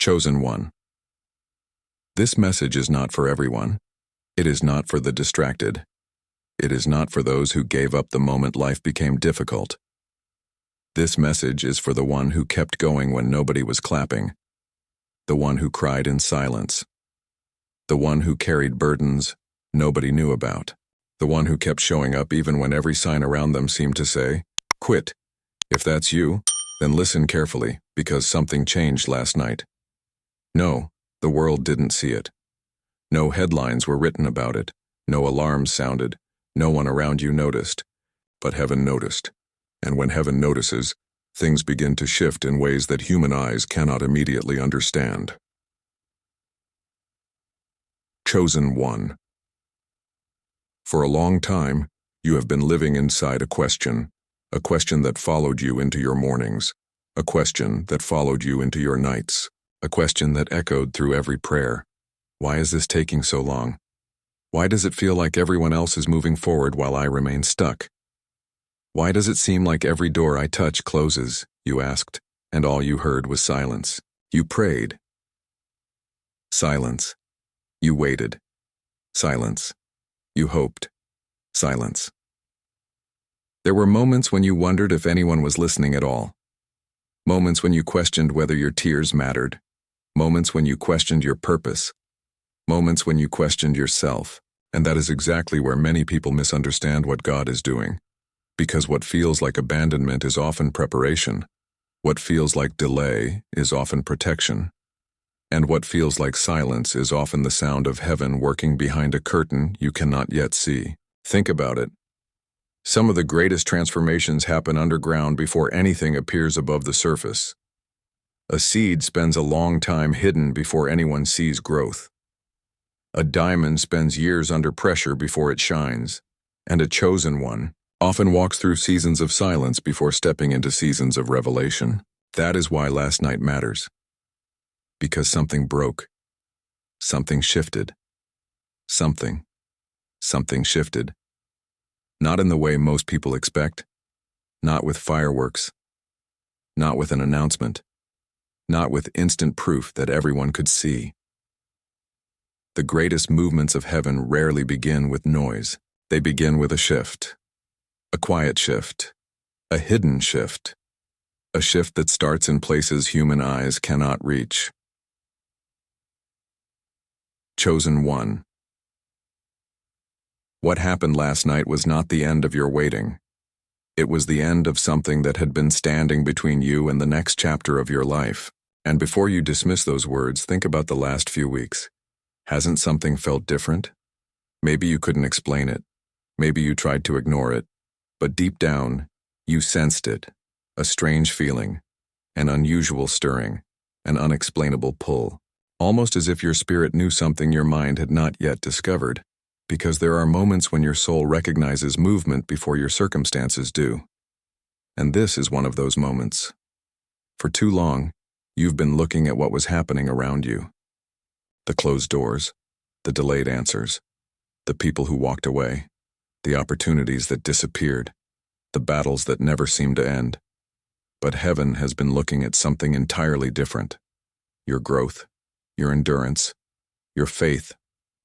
Chosen one. This message is not for everyone. It is not for the distracted. It is not for those who gave up the moment life became difficult. This message is for the one who kept going when nobody was clapping, the one who cried in silence, the one who carried burdens nobody knew about, the one who kept showing up even when every sign around them seemed to say, "Quit." If that's you, then listen carefully, because something changed last night. No, the world didn't see it. No headlines were written about it. No alarms sounded. No one around you noticed. But heaven noticed. And when heaven notices, things begin to shift in ways that human eyes cannot immediately understand. Chosen one. For a long time, you have been living inside a question that followed you into your mornings, a question that followed you into your nights, a question that echoed through every prayer. Why is this taking so long? Why does it feel like everyone else is moving forward while I remain stuck? Why does it seem like every door I touch closes, you asked, and all you heard was silence? You prayed. Silence. You waited. Silence. You hoped. Silence. There were moments when you wondered if anyone was listening at all. Moments when you questioned whether your tears mattered. Moments when you questioned your purpose. Moments when you questioned yourself. And that is exactly where many people misunderstand what God is doing. Because what feels like abandonment is often preparation. What feels like delay is often protection. And what feels like silence is often the sound of heaven working behind a curtain you cannot yet see. Think about it. Some of the greatest transformations happen underground before anything appears above the surface. A seed spends a long time hidden before anyone sees growth. A diamond spends years under pressure before it shines. And a chosen one often walks through seasons of silence before stepping into seasons of revelation. That is why last night matters. Because something broke. Something shifted. Something shifted. Not in the way most people expect. Not with fireworks. Not with an announcement. Not with instant proof that everyone could see. The greatest movements of heaven rarely begin with noise. They begin with a shift. A quiet shift. A hidden shift. A shift that starts in places human eyes cannot reach. Chosen one. What happened last night was not the end of your waiting. It was the end of something that had been standing between you and the next chapter of your life. And before you dismiss those words, think about the last few weeks. Hasn't something felt different? Maybe you couldn't explain it. Maybe you tried to ignore it. But deep down, you sensed it. A strange feeling. An unusual stirring. An unexplainable pull. Almost as if your spirit knew something your mind had not yet discovered. Because there are moments when your soul recognizes movement before your circumstances do. And this is one of those moments. For too long, you've been looking at what was happening around you. The closed doors, the delayed answers, the people who walked away, the opportunities that disappeared, the battles that never seemed to end. But heaven has been looking at something entirely different. Your growth, your endurance, your faith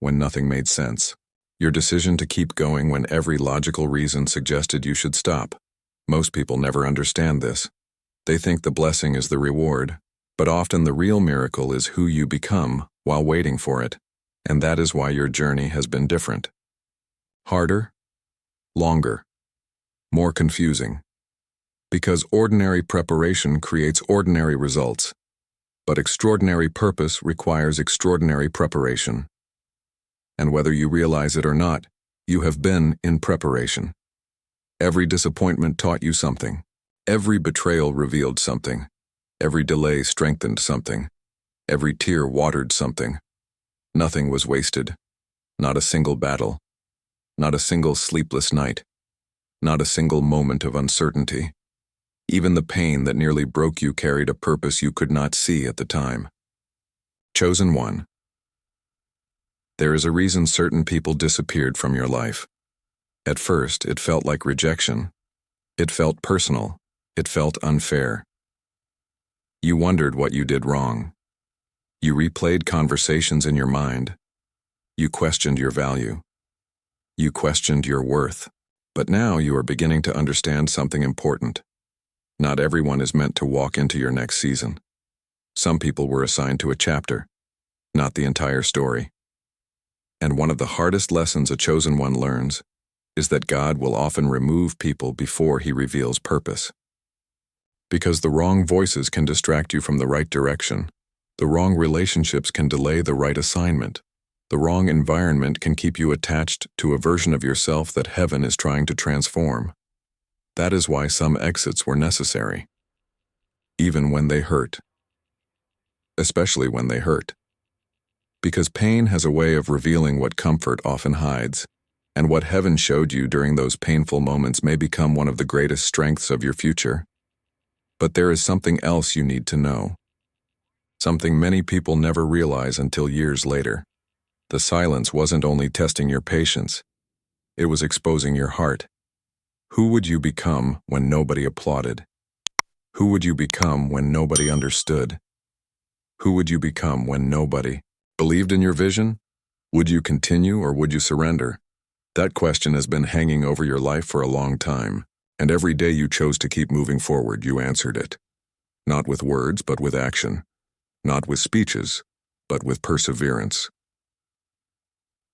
when nothing made sense, your decision to keep going when every logical reason suggested you should stop. Most people never understand this. They think the blessing is the reward, but often the real miracle is who you become while waiting for it, and that is why your journey has been different. Harder, longer, more confusing. Because ordinary preparation creates ordinary results, but extraordinary purpose requires extraordinary preparation. And whether you realize it or not, you have been in preparation. Every disappointment taught you something. Every betrayal revealed something. Every delay strengthened something. Every tear watered something. Nothing was wasted. Not a single battle. Not a single sleepless night. Not a single moment of uncertainty. Even the pain that nearly broke you carried a purpose you could not see at the time. Chosen one. There is a reason certain people disappeared from your life. At first, it felt like rejection. It felt personal. It felt unfair. You wondered what you did wrong. You replayed conversations in your mind. You questioned your value. You questioned your worth. But now you are beginning to understand something important. Not everyone is meant to walk into your next season. Some people were assigned to a chapter, not the entire story. And one of the hardest lessons a chosen one learns is that God will often remove people before he reveals purpose. Because the wrong voices can distract you from the right direction. The wrong relationships can delay the right assignment. The wrong environment can keep you attached to a version of yourself that heaven is trying to transform. That is why some exits were necessary. Even when they hurt. Especially when they hurt. Because pain has a way of revealing what comfort often hides, and what heaven showed you during those painful moments may become one of the greatest strengths of your future. But there is something else you need to know. Something many people never realize until years later. The silence wasn't only testing your patience, it was exposing your heart. Who would you become when nobody applauded? Who would you become when nobody understood? Who would you become when nobody believed in your vision? Would you continue or would you surrender? That question has been hanging over your life for a long time, and every day you chose to keep moving forward, you answered it. Not with words, but with action. Not with speeches, but with perseverance.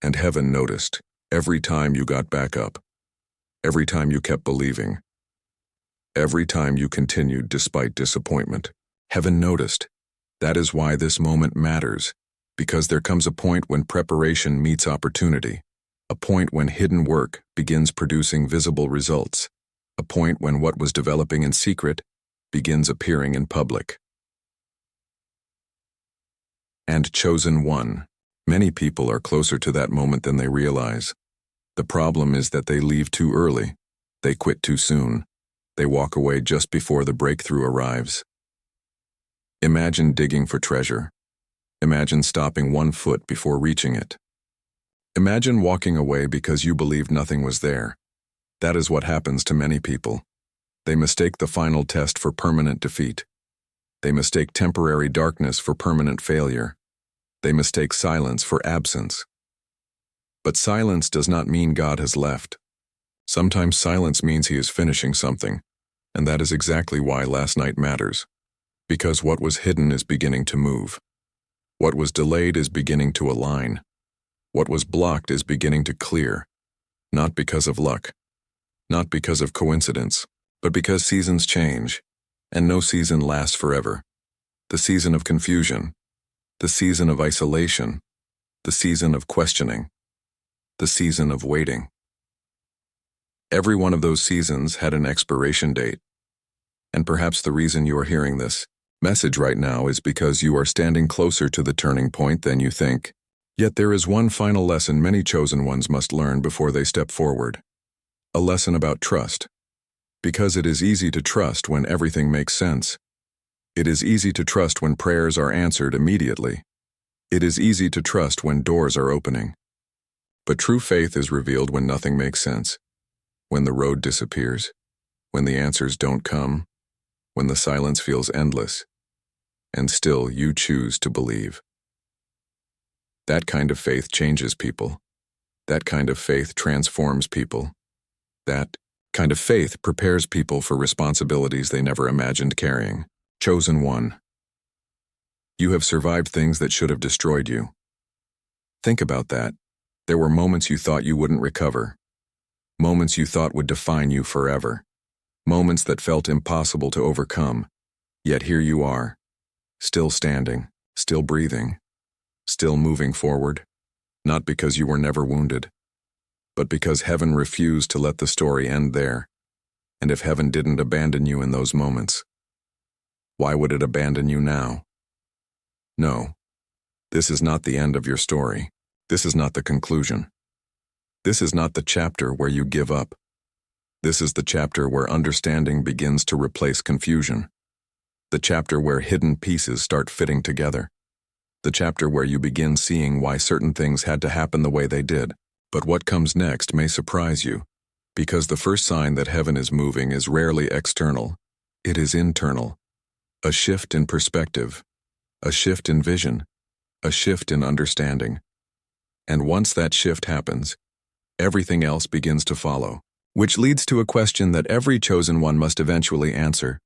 And heaven noticed every time you got back up, every time you kept believing, every time you continued despite disappointment. Heaven noticed. That is why this moment matters, because there comes a point when preparation meets opportunity, a point when hidden work begins producing visible results, a point when what was developing in secret begins appearing in public. And chosen one. Many people are closer to that moment than they realize. The problem is that they leave too early. They quit too soon. They walk away just before the breakthrough arrives. Imagine digging for treasure. Imagine stopping 1 foot before reaching it. Imagine walking away because you believed nothing was there. That is what happens to many people. They mistake the final test for permanent defeat. They mistake temporary darkness for permanent failure. They mistake silence for absence. But silence does not mean God has left. Sometimes silence means he is finishing something, and that is exactly why last night matters. Because what was hidden is beginning to move. What was delayed is beginning to align. What was blocked is beginning to clear. Not because of luck, not because of coincidence, but because seasons change, and no season lasts forever. The season of confusion, the season of isolation, the season of questioning, the season of waiting. Every one of those seasons had an expiration date. And perhaps the reason you are hearing this message right now is because you are standing closer to the turning point than you think. Yet there is one final lesson many chosen ones must learn before they step forward. A lesson about trust. Because it is easy to trust when everything makes sense. It is easy to trust when prayers are answered immediately. It is easy to trust when doors are opening. But true faith is revealed when nothing makes sense. When the road disappears. When the answers don't come. When the silence feels endless. And still you choose to believe. That kind of faith changes people. That kind of faith transforms people. That kind of faith prepares people for responsibilities they never imagined carrying. Chosen one. You have survived things that should have destroyed you. Think about that. There were moments you thought you wouldn't recover. Moments you thought would define you forever. Moments that felt impossible to overcome. Yet here you are. Still standing, still breathing, still moving forward. Not because you were never wounded, but because heaven refused to let the story end there. And if heaven didn't abandon you in those moments, why would it abandon you now? No, this is not the end of your story. This is not the conclusion. This is not the chapter where you give up. This is the chapter where understanding begins to replace confusion. The chapter where hidden pieces start fitting together. The chapter where you begin seeing why certain things had to happen the way they did. But what comes next may surprise you, because the first sign that heaven is moving is rarely external. It is internal. A shift in perspective. A shift in vision. a shift in understanding. And once that shift happens, everything else begins to follow. Which leads to a question that every chosen one must eventually answer.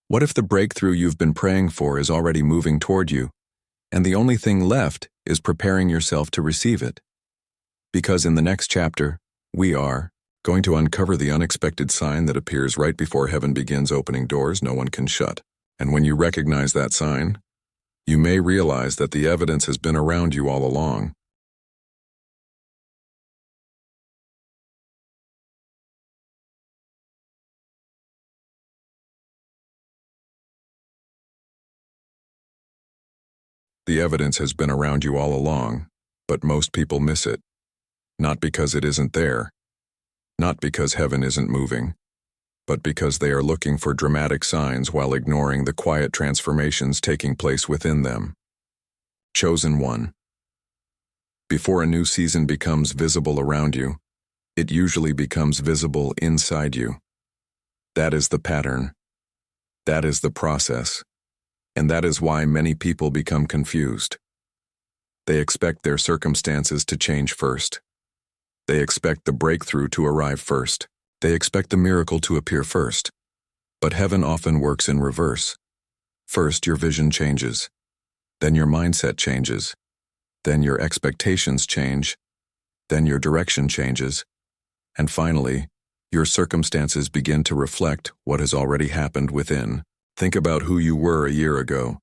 What if the breakthrough you've been praying for is already moving toward you, and the only thing left is preparing yourself to receive it? Because in the next chapter, we are going to uncover the unexpected sign that appears right before heaven begins opening doors no one can shut. And when you recognize that sign, you may realize that the evidence has been around you all along. The evidence has been around you all along, but most people miss it. Not because it isn't there, not because heaven isn't moving, but because they are looking for dramatic signs while ignoring the quiet transformations taking place within them. Chosen one. Before a new season becomes visible around you, it usually becomes visible inside you. That is the pattern. That is the process. And that is why many people become confused. They expect their circumstances to change first. They expect the breakthrough to arrive first. They expect the miracle to appear first. But heaven often works in reverse. First, your vision changes. Then your mindset changes. Then your expectations change. Then your direction changes. And finally, your circumstances begin to reflect what has already happened within. Think about who you were a year ago.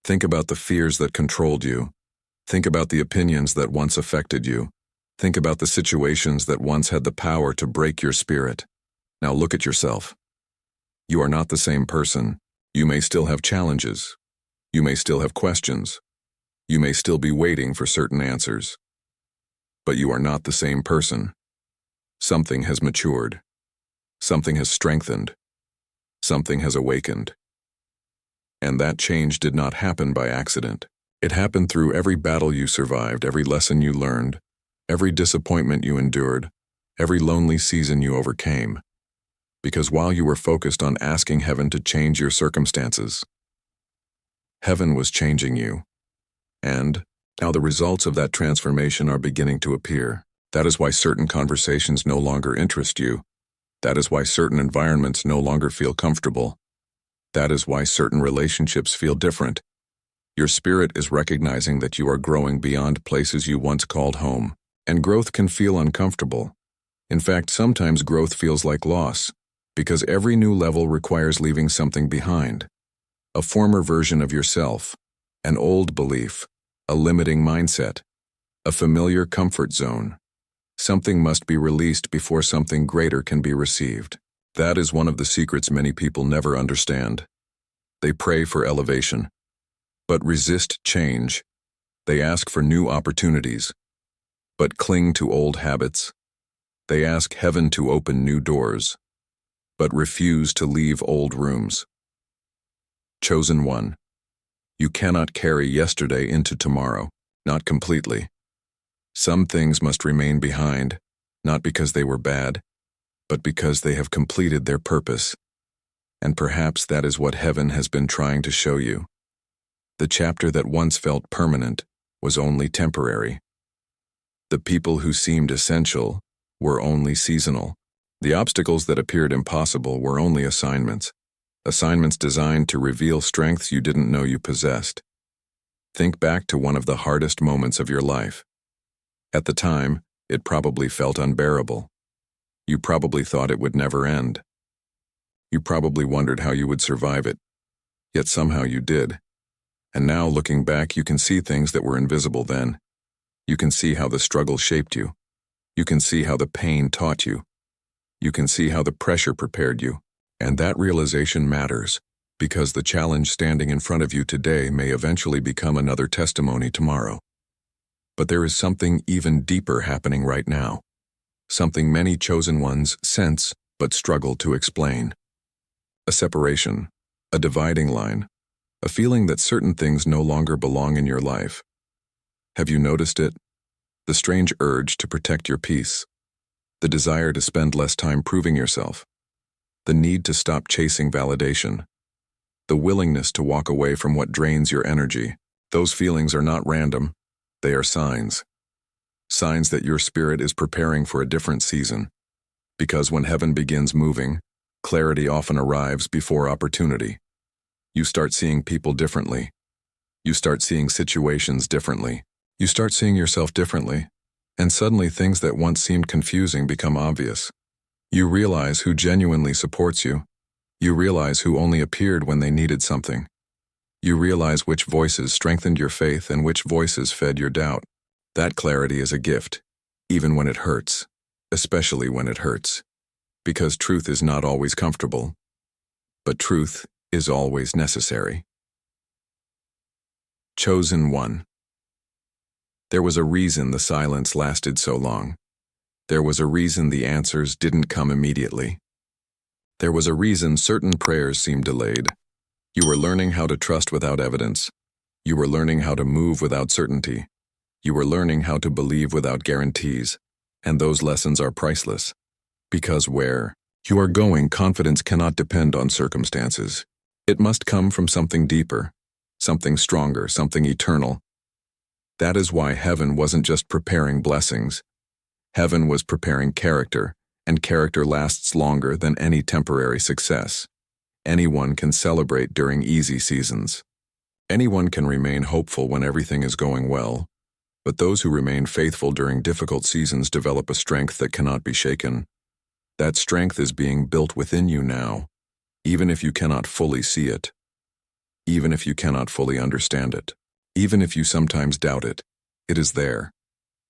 Think about the fears that controlled you. Think about the opinions that once affected you. Think about the situations that once had the power to break your spirit. Now look at yourself. You are not the same person. You may still have challenges. You may still have questions. You may still be waiting for certain answers. But you are not the same person. Something has matured. Something has strengthened. Something has awakened. And that change did not happen by accident. It happened through every battle you survived, every lesson you learned, every disappointment you endured, every lonely season you overcame. Because while you were focused on asking heaven to change your circumstances, heaven was changing you. And now the results of that transformation are beginning to appear. That is why certain conversations no longer interest you. That is why certain environments no longer feel comfortable. That is why certain relationships feel different. Your spirit is recognizing that you are growing beyond places you once called home. And growth can feel uncomfortable. In fact, sometimes growth feels like loss, because every new level requires leaving something behind. A former version of yourself, an old belief, a limiting mindset, a familiar comfort zone. Something must be released before something greater can be received. That is one of the secrets many people never understand. They pray for elevation, but resist change. They ask for new opportunities, but cling to old habits. They ask heaven to open new doors, but refuse to leave old rooms. Chosen one. You cannot carry yesterday into tomorrow, not completely. Some things must remain behind, not because they were bad, but because they have completed their purpose. And perhaps that is what heaven has been trying to show you. The chapter that once felt permanent was only temporary. The people who seemed essential were only seasonal. The obstacles that appeared impossible were only assignments. Assignments designed to reveal strengths you didn't know you possessed. Think back to one of the hardest moments of your life. At the time, it probably felt unbearable. You probably thought it would never end. You probably wondered how you would survive it. Yet somehow you did. And now, looking back, you can see things that were invisible then. You can see how the struggle shaped you. You can see how the pain taught you. You can see how the pressure prepared you. And that realization matters, because the challenge standing in front of you today may eventually become another testimony tomorrow. But there is something even deeper happening right now. Something many chosen ones sense but struggle to explain. A separation, a dividing line, a feeling that certain things no longer belong in your life. Have you noticed it? The strange urge to protect your peace, the desire to spend less time proving yourself, the need to stop chasing validation, the willingness to walk away from what drains your energy. Those feelings are not random. They are signs. Signs that your spirit is preparing for a different season. Because when heaven begins moving, clarity often arrives before opportunity. You start seeing people differently. You start seeing situations differently. You start seeing yourself differently. And suddenly things that once seemed confusing become obvious. You realize who genuinely supports you. You realize who only appeared when they needed something. You realize which voices strengthened your faith and which voices fed your doubt. That clarity is a gift, even when it hurts, especially when it hurts. Because truth is not always comfortable, but truth is always necessary. Chosen one. There was a reason the silence lasted so long. There was a reason the answers didn't come immediately. There was a reason certain prayers seemed delayed. You were learning how to trust without evidence. You were learning how to move without certainty. You were learning how to believe without guarantees. And those lessons are priceless. Because where you are going, confidence cannot depend on circumstances. It must come from something deeper, something stronger, something eternal. That is why heaven wasn't just preparing blessings. Heaven was preparing character, and character lasts longer than any temporary success. Anyone can celebrate during easy seasons. Anyone can remain hopeful when everything is going well, but those who remain faithful during difficult seasons develop a strength that cannot be shaken. That strength is being built within you now, even if you cannot fully see it, even if you cannot fully understand it, even if you sometimes doubt it. It is there,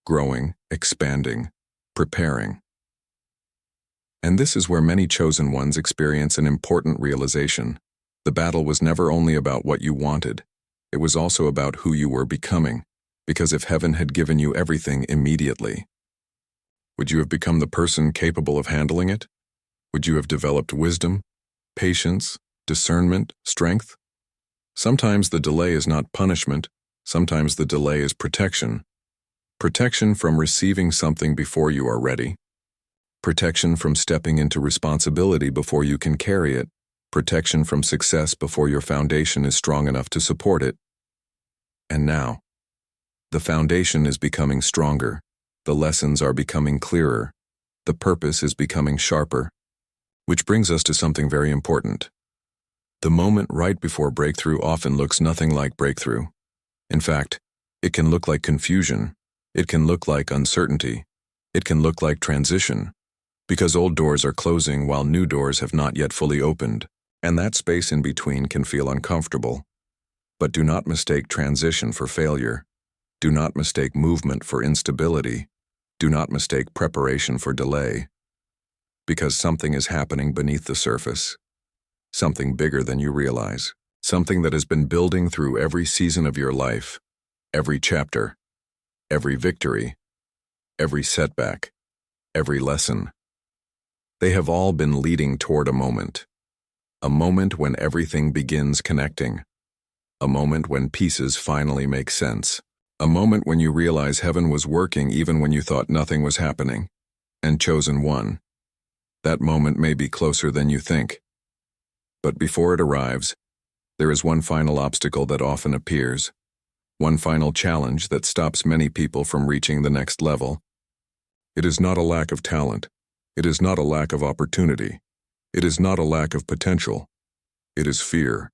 growing, expanding, preparing. And this is where many chosen ones experience an important realization. The battle was never only about what you wanted. It was also about who you were becoming, because if heaven had given you everything immediately, would you have become the person capable of handling it? Would you have developed wisdom, patience, discernment, strength? Sometimes the delay is not punishment. Sometimes the delay is protection. Protection from receiving something before you are ready. Protection from stepping into responsibility before you can carry it. Protection from success before your foundation is strong enough to support it. And now, the foundation is becoming stronger. The lessons are becoming clearer. The purpose is becoming sharper. Which brings us to something very important. The moment right before breakthrough often looks nothing like breakthrough. In fact, it can look like confusion. It can look like uncertainty. It can look like transition. Because old doors are closing while new doors have not yet fully opened, and that space in between can feel uncomfortable. But do not mistake transition for failure. Do not mistake movement for instability. Do not mistake preparation for delay. Because something is happening beneath the surface. Something bigger than you realize. Something that has been building through every season of your life, every chapter, every victory, every setback, every lesson. They have all been leading toward a moment when everything begins connecting, a moment when pieces finally make sense, a moment when you realize heaven was working even when you thought nothing was happening, and chosen one. That moment may be closer than you think. But before it arrives, there is one final obstacle that often appears, one final challenge that stops many people from reaching the next level. It is not a lack of talent. It is not a lack of opportunity. It is not a lack of potential. It is fear.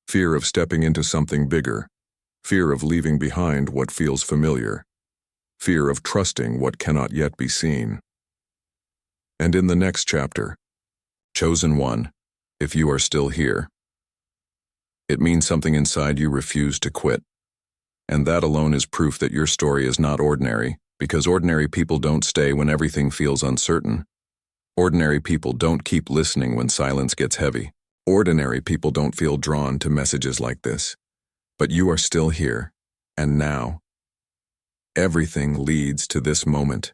Fear of stepping into something bigger. Fear of leaving behind what feels familiar. Fear of trusting what cannot yet be seen. And in the next chapter, chosen one, if you are still here, it means something inside you refused to quit. And that alone is proof that your story is not ordinary, because ordinary people don't stay when everything feels uncertain. Ordinary people don't keep listening when silence gets heavy. Ordinary people don't feel drawn to messages like this. But you are still here, and now. Everything leads to this moment.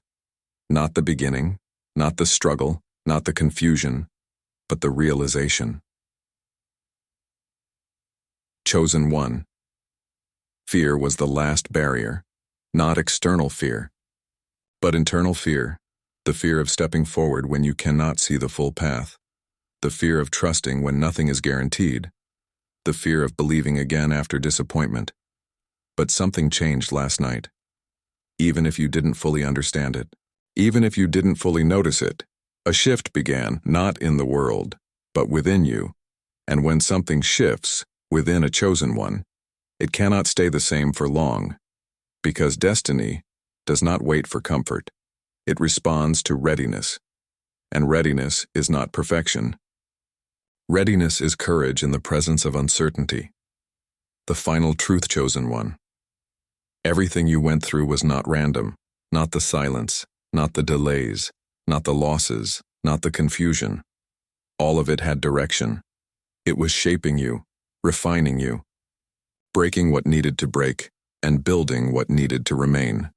Not the beginning, not the struggle, not the confusion, but the realization. Chosen one. Fear was the last barrier, not external fear, but internal fear, the fear of stepping forward when you cannot see the full path, the fear of trusting when nothing is guaranteed, the fear of believing again after disappointment, But something changed last night. Even if you didn't fully understand it, even if you didn't fully notice it, a shift began, not in the world, but within you. And when something shifts within a chosen one, it cannot stay the same for long, because destiny does not wait for comfort. It responds to readiness, and readiness is not perfection. Readiness is courage in the presence of uncertainty. The final truth, chosen one. Everything you went through was not random, not the silence, not the delays, not the losses, not the confusion. All of it had direction. It was shaping you, refining you, breaking what needed to break, and building what needed to remain.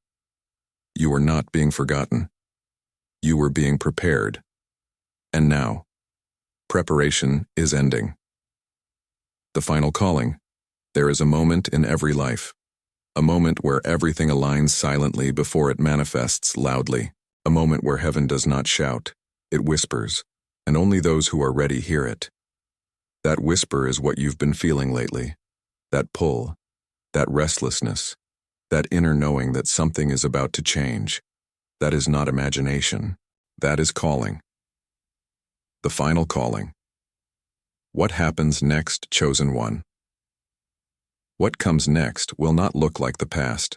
You were not being forgotten. You were being prepared. And now, preparation is ending. The final calling. There is a moment in every life. A moment where everything aligns silently before it manifests loudly. A moment where heaven does not shout, it whispers, and only those who are ready hear it. That whisper is what you've been feeling lately. That pull, that restlessness, that inner knowing that something is about to change. That is not imagination. That is calling. The final calling. What happens next, chosen one? What comes next will not look like the past.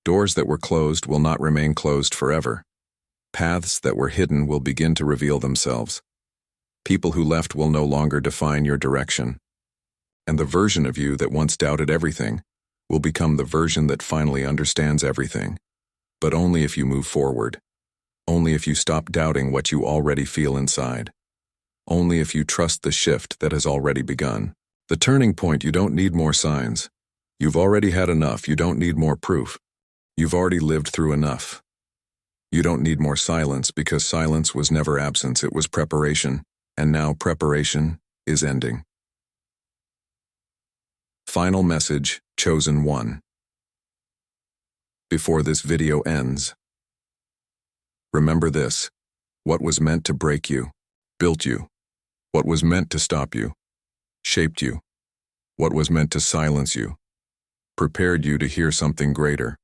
Doors that were closed will not remain closed forever. Paths that were hidden will begin to reveal themselves. People who left will no longer define your direction. And the version of you that once doubted everything will become the version that finally understands everything. But only if you move forward. Only if you stop doubting what you already feel inside. Only if you trust the shift that has already begun. The turning point, you don't need more signs. You've already had enough, you don't need more proof. You've already lived through enough. You don't need more silence because silence was never absence, it was preparation. And now preparation is ending. Final message, chosen one. Before this video ends, remember this: what was meant to break you, built you. What was meant to stop you, shaped you. What was meant to silence you, prepared you to hear something greater.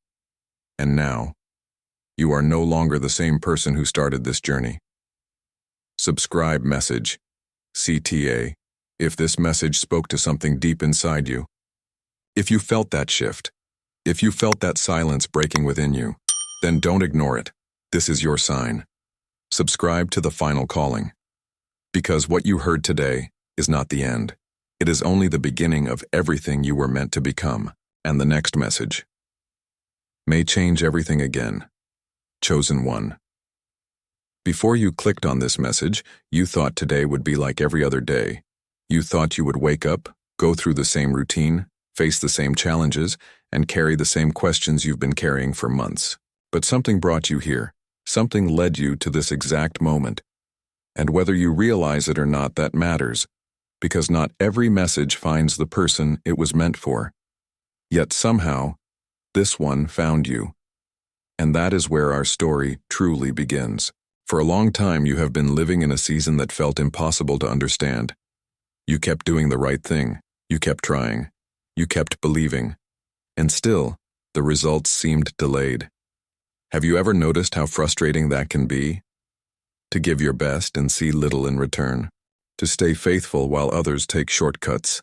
And now, you are no longer the same person who started this journey. Subscribe message, CTA, if this message spoke to something deep inside you. If you felt that shift, if you felt that silence breaking within you, then don't ignore it. This is your sign. Subscribe to the final calling. Because what you heard today is not the end. It is only the beginning of everything you were meant to become. And the next message may change everything again. Chosen one. Before you clicked on this message, you thought today would be like every other day. You thought you would wake up, go through the same routine, face the same challenges, and carry the same questions you've been carrying for months. But something brought you here. Something led you to this exact moment. And whether you realize it or not, that matters, because not every message finds the person it was meant for. Yet somehow, this one found you. And that is where our story truly begins. For a long time, you have been living in a season that felt impossible to understand. You kept doing the right thing. You kept trying. You kept believing. And still, the results seemed delayed. Have you ever noticed how frustrating that can be? To give your best and see little in return. To stay faithful while others take shortcuts.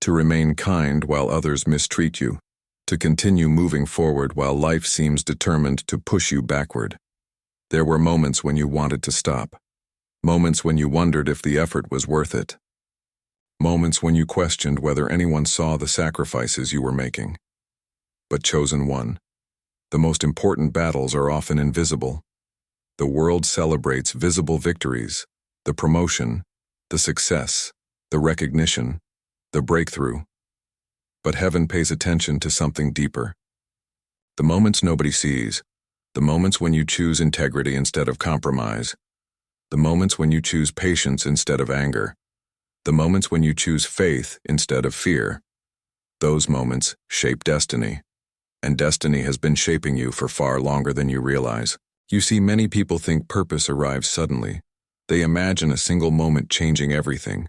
To remain kind while others mistreat you. To continue moving forward while life seems determined to push you backward. There were moments when you wanted to stop. Moments when you wondered if the effort was worth it. Moments when you questioned whether anyone saw the sacrifices you were making. But chosen one. The most important battles are often invisible. The world celebrates visible victories, the promotion, the success, the recognition, the breakthrough. But heaven pays attention to something deeper. The moments nobody sees, the moments when you choose integrity instead of compromise, the moments when you choose patience instead of anger, the moments when you choose faith instead of fear. Those moments shape destiny. And destiny has been shaping you for far longer than you realize. You see, many people think purpose arrives suddenly. They imagine a single moment changing everything.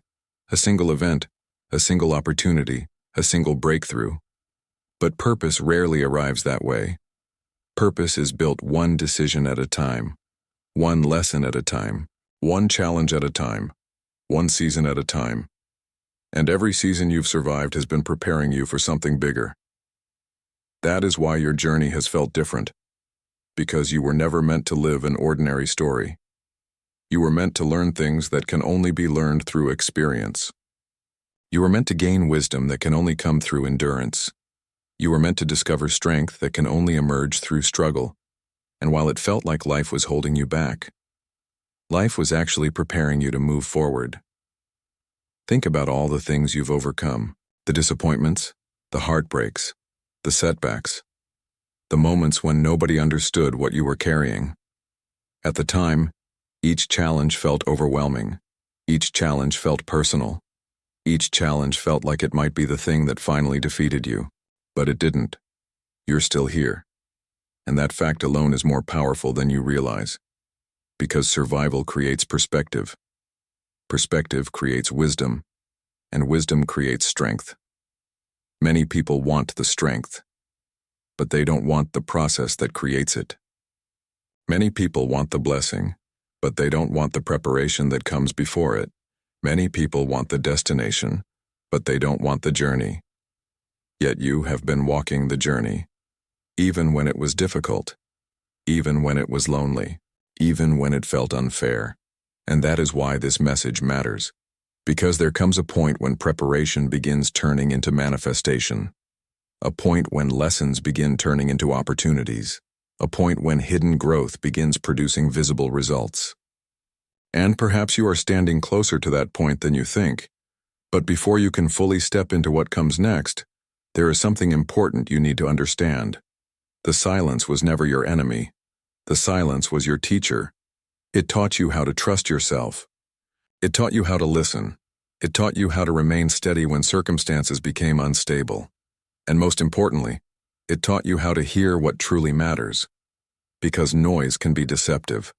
A single event, a single opportunity, a single breakthrough. But purpose rarely arrives that way. Purpose is built one decision at a time, one lesson at a time, one challenge at a time, one season at a time. And every season you've survived has been preparing you for something bigger. That is why your journey has felt different, because you were never meant to live an ordinary story. You were meant to learn things that can only be learned through experience. You were meant to gain wisdom that can only come through endurance. You were meant to discover strength that can only emerge through struggle. And while it felt like life was holding you back, life was actually preparing you to move forward. Think about all the things you've overcome, the disappointments, the heartbreaks, the setbacks, the moments when nobody understood what you were carrying. At the time, each challenge felt overwhelming. Each challenge felt personal. Each challenge felt like it might be the thing that finally defeated you. But it didn't. You're still here. And that fact alone is more powerful than you realize. Because survival creates perspective. Perspective creates wisdom. And wisdom creates strength. Many people want the strength, but they don't want the process that creates it. Many people want the blessing, but they don't want the preparation that comes before it. Many people want the destination, but they don't want the journey. Yet you have been walking the journey, even when it was difficult, even when it was lonely, even when it felt unfair. And that is why this message matters. Because there comes a point when preparation begins turning into manifestation. A point when lessons begin turning into opportunities. A point when hidden growth begins producing visible results. And perhaps you are standing closer to that point than you think. But before you can fully step into what comes next, there is something important you need to understand. The silence was never your enemy. The silence was your teacher. It taught you how to trust yourself. It taught you how to listen. It taught you how to remain steady when circumstances became unstable. And most importantly, it taught you how to hear what truly matters. Because noise can be deceptive.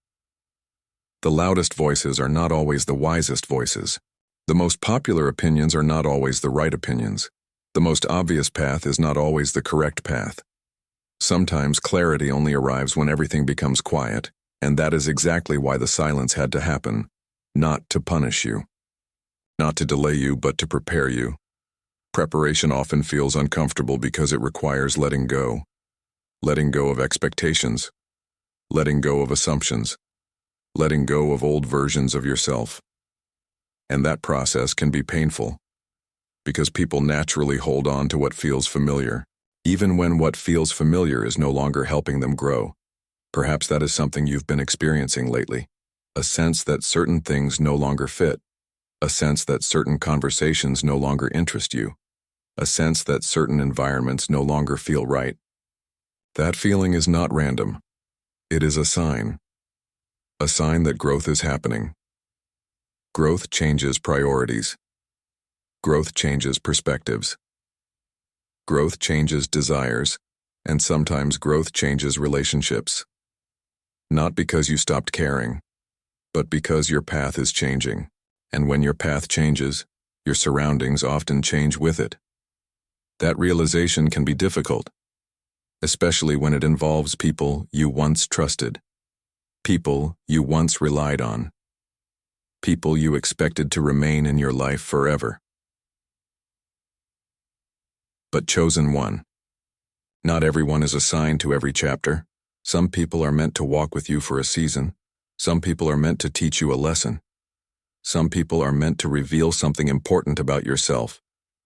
The loudest voices are not always the wisest voices. The most popular opinions are not always the right opinions. The most obvious path is not always the correct path. Sometimes clarity only arrives when everything becomes quiet, and that is exactly why the silence had to happen. Not to punish you. Not to delay you, but to prepare you. Preparation often feels uncomfortable because it requires letting go. Letting go of expectations. Letting go of assumptions. Letting go of old versions of yourself. And that process can be painful. Because people naturally hold on to what feels familiar, even when what feels familiar is no longer helping them grow. Perhaps that is something you've been experiencing lately. A sense that certain things no longer fit. A sense that certain conversations no longer interest you. A sense that certain environments no longer feel right. That feeling is not random. It is a sign. A sign that growth is happening. Growth changes priorities. Growth changes perspectives. Growth changes desires, and sometimes growth changes relationships. Not because you stopped caring, but because your path is changing. And when your path changes, your surroundings often change with it. That realization can be difficult, especially when it involves people you once trusted, people you once relied on, people you expected to remain in your life forever. But chosen one. Not everyone is assigned to every chapter. Some people are meant to walk with you for a season. Some people are meant to teach you a lesson. Some people are meant to reveal something important about yourself.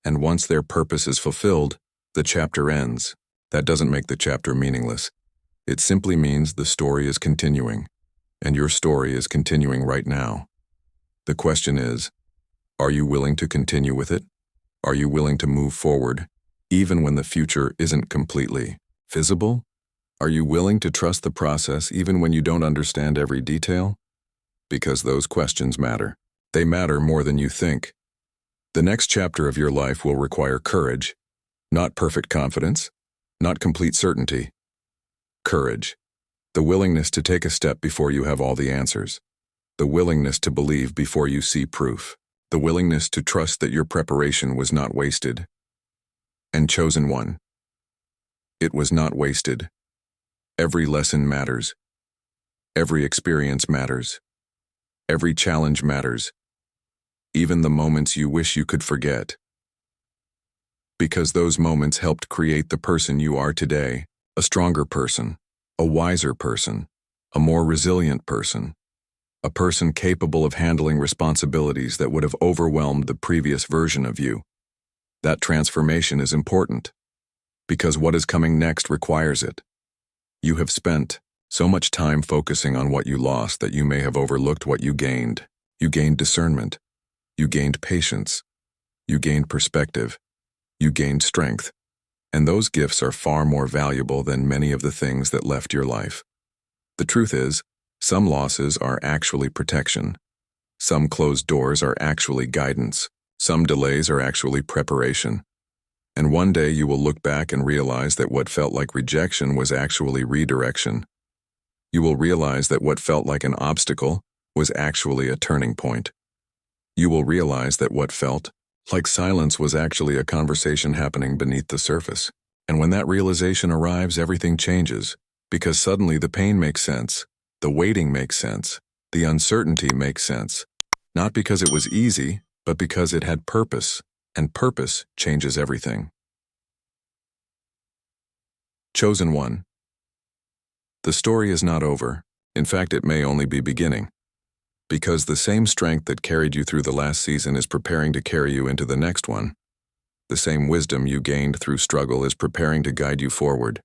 And once their purpose is fulfilled, the chapter ends. That doesn't make the chapter meaningless. It simply means the story is continuing. And your story is continuing right now. The question is, are you willing to continue with it? Are you willing to move forward, even when the future isn't completely visible? Are you willing to trust the process even when you don't understand every detail? Because those questions matter. They matter more than you think. The next chapter of your life will require courage, not perfect confidence, not complete certainty. Courage. The willingness to take a step before you have all the answers. The willingness to believe before you see proof. The willingness to trust that your preparation was not wasted. And chosen one. It was not wasted. Every lesson matters. Every experience matters. Every challenge matters. Even the moments you wish you could forget. Because those moments helped create the person you are today, a stronger person, a wiser person, a more resilient person, a person capable of handling responsibilities that would have overwhelmed the previous version of you. That transformation is important, because what is coming next requires it. You have spent so much time focusing on what you lost that you may have overlooked what you gained. You gained discernment. You gained patience. You gained perspective. You gained strength. And those gifts are far more valuable than many of the things that left your life. The truth is, some losses are actually protection. Some closed doors are actually guidance. Some delays are actually preparation. And one day you will look back and realize that what felt like rejection was actually redirection. You will realize that what felt like an obstacle was actually a turning point. You will realize that what felt like silence was actually a conversation happening beneath the surface. And when that realization arrives, everything changes, because suddenly the pain makes sense, the waiting makes sense, the uncertainty makes sense. Not because it was easy, but because it had purpose, and purpose changes everything. Chosen one. The story is not over. In fact, it may only be beginning. Because the same strength that carried you through the last season is preparing to carry you into the next one. The same wisdom you gained through struggle is preparing to guide you forward.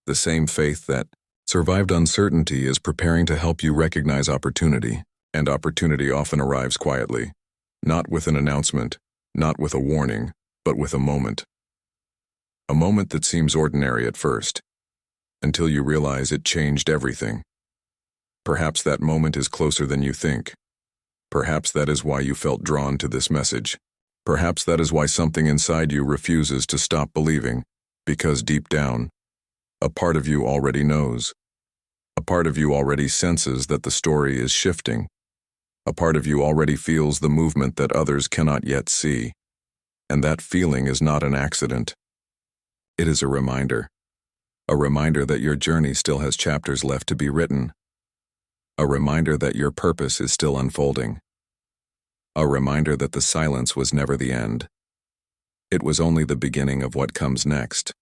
The same faith that survived uncertainty is preparing to help you recognize opportunity, and opportunity often arrives quietly. Not with an announcement, not with a warning, but with a moment. A moment that seems ordinary at first, until you realize it changed everything. Perhaps that moment is closer than you think. Perhaps that is why you felt drawn to this message. Perhaps that is why something inside you refuses to stop believing, because deep down, a part of you already knows. A part of you already senses that the story is shifting. A part of you already feels the movement that others cannot yet see. And that feeling is not an accident. It is a reminder. A reminder that your journey still has chapters left to be written. A reminder that your purpose is still unfolding. A reminder that the silence was never the end. It was only the beginning of what comes next.